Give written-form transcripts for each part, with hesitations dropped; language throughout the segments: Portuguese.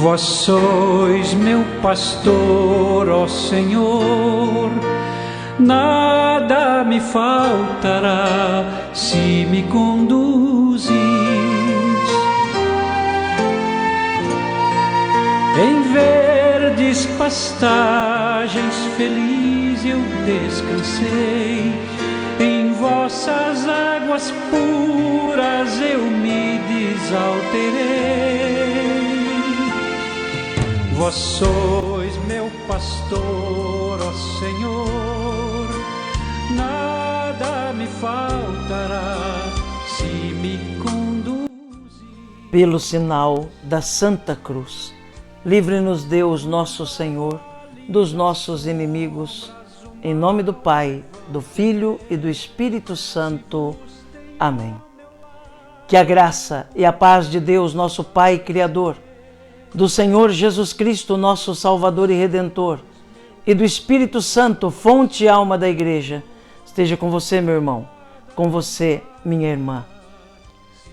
Vós sois meu pastor, ó Senhor, nada me faltará se me conduzis. Em verdes pastagens feliz eu descansei, em vossas águas puras eu me desalterei. Vós sois meu pastor, ó Senhor, nada me faltará se me conduzir. Pelo sinal da Santa Cruz, livre-nos Deus nosso Senhor dos nossos inimigos, em nome do Pai, do Filho e do Espírito Santo. Amém. Que a graça e a paz de Deus, nosso Pai Criador, do Senhor Jesus Cristo, nosso Salvador e Redentor, e do Espírito Santo, fonte e alma da Igreja, esteja com você, meu irmão, com você, minha irmã.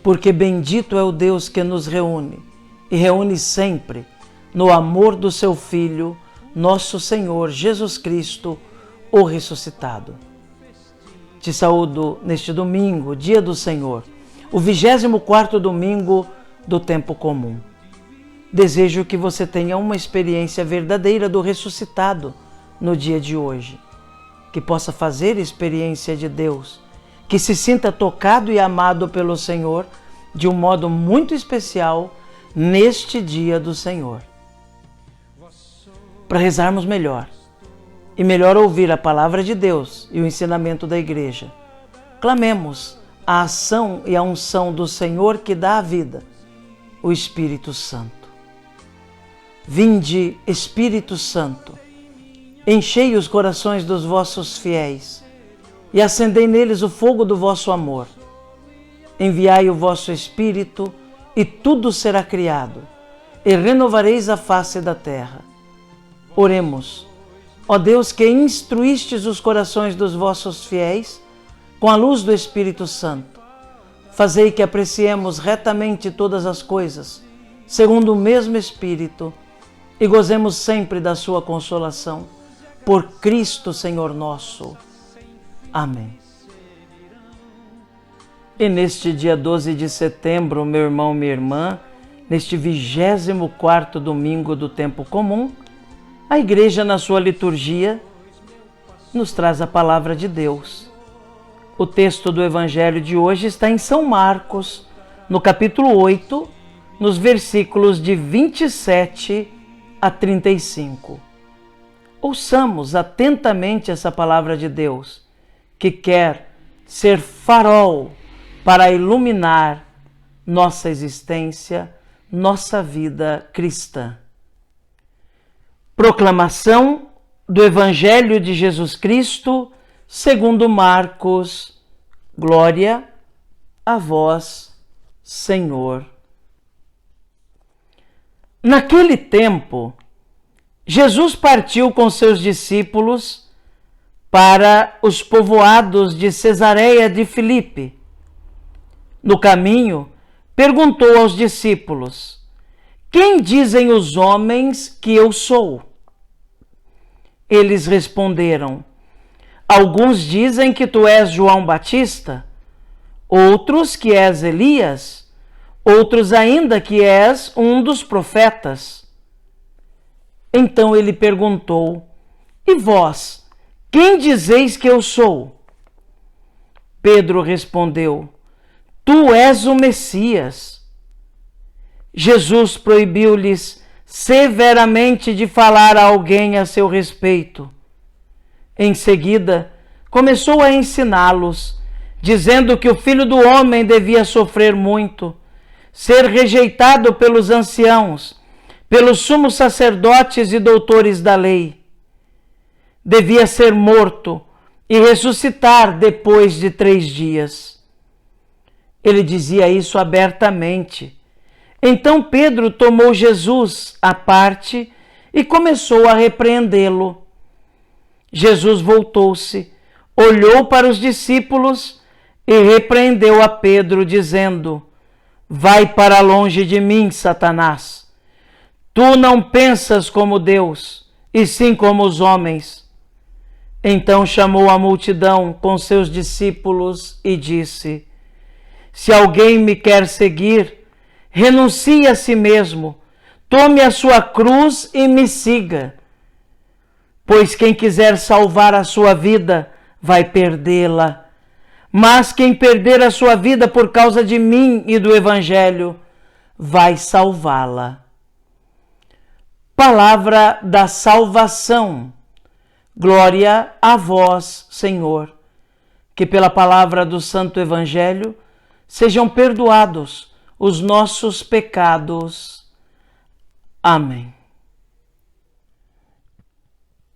Porque bendito é o Deus que nos reúne, e reúne sempre, no amor do seu Filho, nosso Senhor Jesus Cristo, o ressuscitado. Te saúdo neste domingo, dia do Senhor, o 24º domingo do tempo comum. Desejo que você tenha uma experiência verdadeira do ressuscitado no dia de hoje, que possa fazer experiência de Deus, que se sinta tocado e amado pelo Senhor de um modo muito especial neste dia do Senhor. Para rezarmos melhor e melhor ouvir a palavra de Deus e o ensinamento da Igreja, clamemos a ação e a unção do Senhor que dá a vida, o Espírito Santo. Vinde, Espírito Santo, enchei os corações dos vossos fiéis e acendei neles o fogo do vosso amor. Enviai o vosso Espírito e tudo será criado, e renovareis a face da terra. Oremos. Ó Deus, que instruístes os corações dos vossos fiéis com a luz do Espírito Santo, fazei que apreciemos retamente todas as coisas, segundo o mesmo Espírito, e gozemos sempre da sua consolação. Por Cristo, Senhor nosso. Amém. E neste dia 12 de setembro, meu irmão, minha irmã, neste 24º domingo do tempo comum, a Igreja, na sua liturgia, nos traz a palavra de Deus. O texto do Evangelho de hoje está em São Marcos, no capítulo 8, nos versículos de 27 a 35. Ouçamos atentamente essa palavra de Deus, que quer ser farol para iluminar nossa existência, nossa vida cristã. Proclamação do Evangelho de Jesus Cristo, segundo Marcos. Glória a vós, Senhor. Naquele tempo, Jesus partiu com seus discípulos para os povoados de Cesareia de Filipe. No caminho, perguntou aos discípulos: quem dizem os homens que eu sou? Eles responderam: alguns dizem que tu és João Batista, outros que és Elias, outros ainda que és um dos profetas. Então ele perguntou: e vós, quem dizeis que eu sou? Pedro respondeu: tu és o Messias. Jesus proibiu-lhes severamente de falar a alguém a seu respeito. Em seguida, começou a ensiná-los, dizendo que o Filho do Homem devia sofrer muito, ser rejeitado pelos anciãos, pelos sumos sacerdotes e doutores da lei. Devia ser morto e ressuscitar depois de 3 dias. Ele dizia isso abertamente. Então Pedro tomou Jesus à parte e começou a repreendê-lo. Jesus voltou-se, olhou para os discípulos e repreendeu a Pedro, dizendo: vai para longe de mim, Satanás. Tu não pensas como Deus, e sim como os homens. Então chamou a multidão com seus discípulos e disse: Se alguém me quer seguir, renuncie a si mesmo, tome a sua cruz e me siga. Pois quem quiser salvar a sua vida, vai perdê-la. Mas quem perder a sua vida por causa de mim e do Evangelho, vai salvá-la. Palavra da salvação. Glória a vós, Senhor. Que pela palavra do Santo Evangelho sejam perdoados os nossos pecados. Amém.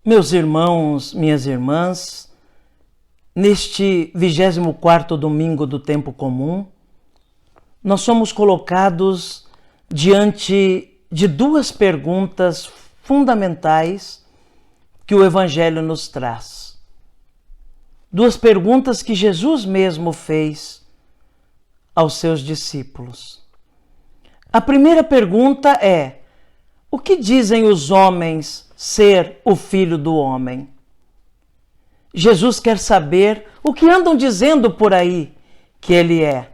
Meus irmãos, minhas irmãs, neste 24º domingo do tempo comum, nós somos colocados diante de duas perguntas fundamentais que o Evangelho nos traz. Duas perguntas que Jesus mesmo fez aos seus discípulos. A primeira pergunta é: o que dizem os homens ser o Filho do Homem? Jesus quer saber o que andam dizendo por aí que ele é.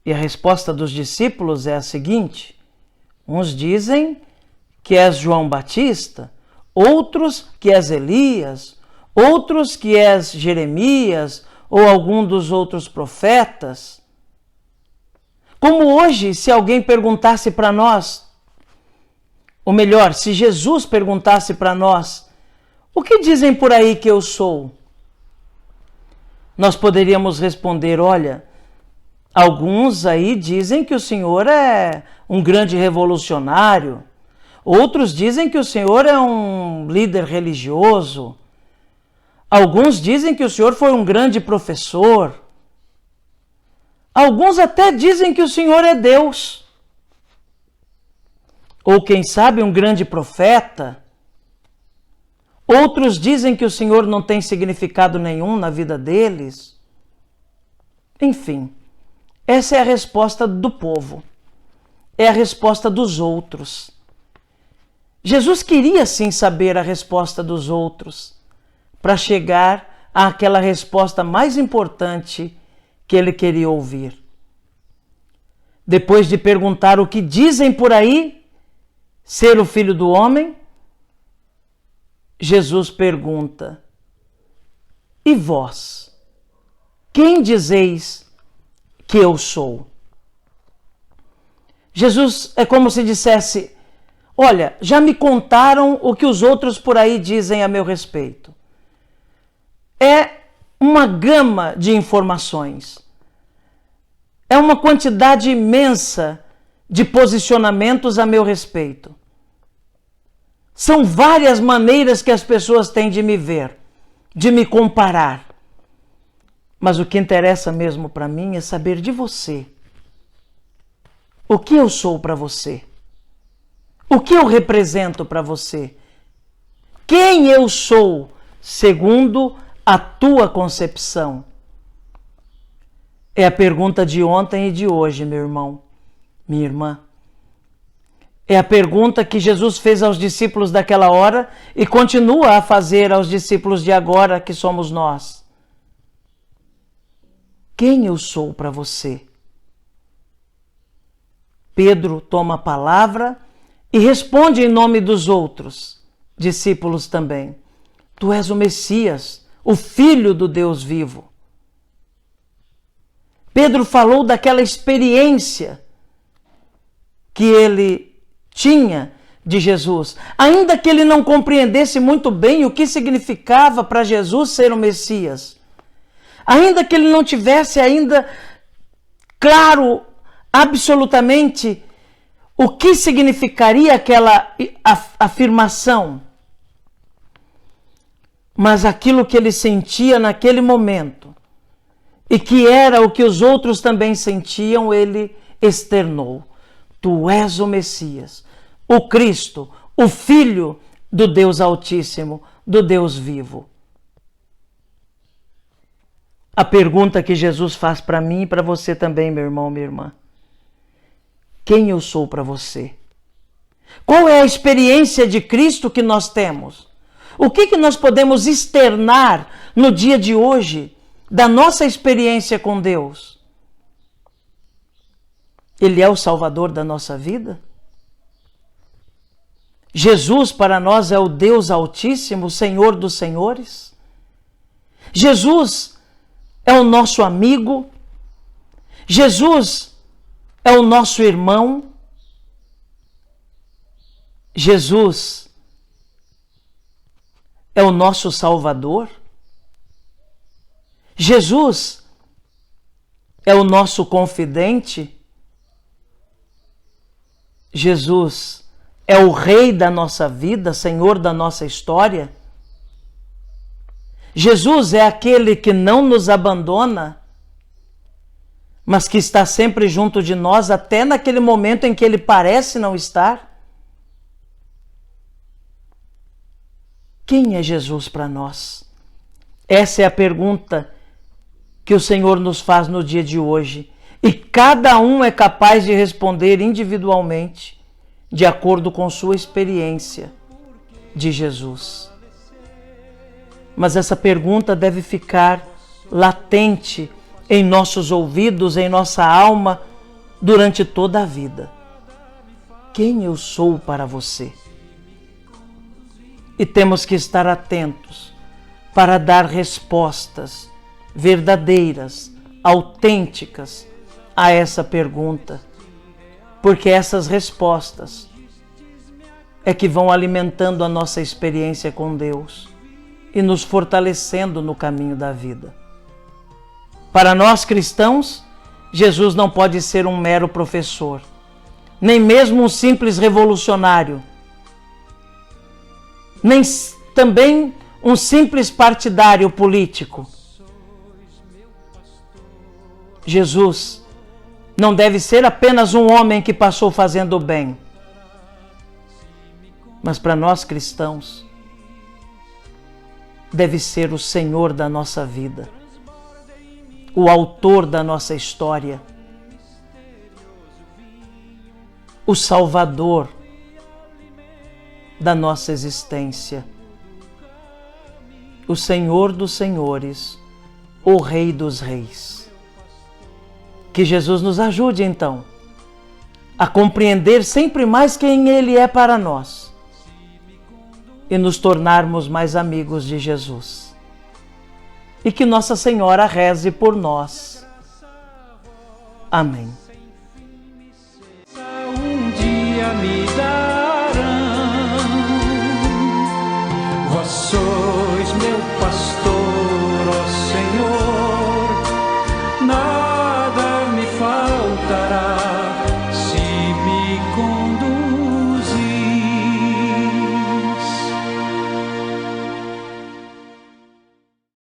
E a resposta dos discípulos é a seguinte: uns dizem que és João Batista, outros que és Elias, outros que és Jeremias ou algum dos outros profetas. Como hoje, se alguém perguntasse para nós, ou melhor, se Jesus perguntasse para nós: o que dizem por aí que eu sou? Nós poderíamos responder: olha, alguns aí dizem que o Senhor é um grande revolucionário, outros dizem que o Senhor é um líder religioso, alguns dizem que o Senhor foi um grande professor, alguns até dizem que o Senhor é Deus, ou quem sabe um grande profeta. Outros dizem que o Senhor não tem significado nenhum na vida deles. Enfim, essa é a resposta do povo, é a resposta dos outros. Jesus queria sim saber a resposta dos outros, para chegar àquela resposta mais importante que ele queria ouvir. Depois de perguntar o que dizem por aí ser o Filho do Homem, Jesus pergunta: e vós? Quem dizeis que eu sou? Jesus é como se dissesse: olha, já me contaram o que os outros por aí dizem a meu respeito. É uma gama de informações. É uma quantidade imensa de posicionamentos a meu respeito. São várias maneiras que as pessoas têm de me ver, de me comparar. Mas o que interessa mesmo para mim é saber de você. O que eu sou para você? O que eu represento para você? Quem eu sou segundo a tua concepção? É a pergunta de ontem e de hoje, meu irmão, minha irmã. É a pergunta que Jesus fez aos discípulos daquela hora e continua a fazer aos discípulos de agora, que somos nós. Quem eu sou para você? Pedro toma a palavra e responde em nome dos outros discípulos também: tu és o Messias, o Filho do Deus vivo. Pedro falou daquela experiência que ele tinha de Jesus, ainda que ele não compreendesse muito bem o que significava para Jesus ser o Messias, ainda que ele não tivesse ainda claro absolutamente o que significaria aquela afirmação, mas aquilo que ele sentia naquele momento, e que era o que os outros também sentiam, ele externou: tu és o Messias, o Cristo, o Filho do Deus Altíssimo, do Deus vivo. A pergunta que Jesus faz para mim e para você também, meu irmão, minha irmã: quem eu sou para você? Qual é a experiência de Cristo que nós temos? O que nós podemos externar no dia de hoje da nossa experiência com Deus? Ele é o Salvador da nossa vida? Jesus para nós é o Deus Altíssimo, o Senhor dos Senhores? Jesus é o nosso amigo? Jesus é o nosso irmão? Jesus é o nosso Salvador? Jesus é o nosso confidente? Jesus é o Rei da nossa vida, Senhor da nossa história? Jesus é aquele que não nos abandona, mas que está sempre junto de nós, até naquele momento em que ele parece não estar? Quem é Jesus para nós? Essa é a pergunta que o Senhor nos faz no dia de hoje. E cada um é capaz de responder individualmente, de acordo com sua experiência de Jesus. Mas essa pergunta deve ficar latente em nossos ouvidos, em nossa alma, durante toda a vida. Quem eu sou para você? E temos que estar atentos para dar respostas verdadeiras, autênticas a essa pergunta, porque essas respostas é que vão alimentando a nossa experiência com Deus e nos fortalecendo no caminho da vida. Para nós cristãos, Jesus não pode ser um mero professor, nem mesmo um simples revolucionário, nem também um simples partidário político. Jesus não deve ser apenas um homem que passou fazendo o bem, mas para nós cristãos, deve ser o Senhor da nossa vida, o autor da nossa história, o Salvador da nossa existência, o Senhor dos Senhores, o Rei dos Reis. Que Jesus nos ajude, então, a compreender sempre mais quem Ele é para nós e nos tornarmos mais amigos de Jesus. E que Nossa Senhora reze por nós. Amém. Um dia me darão, vós sois meu pastor, ó Senhor, nada me faltará.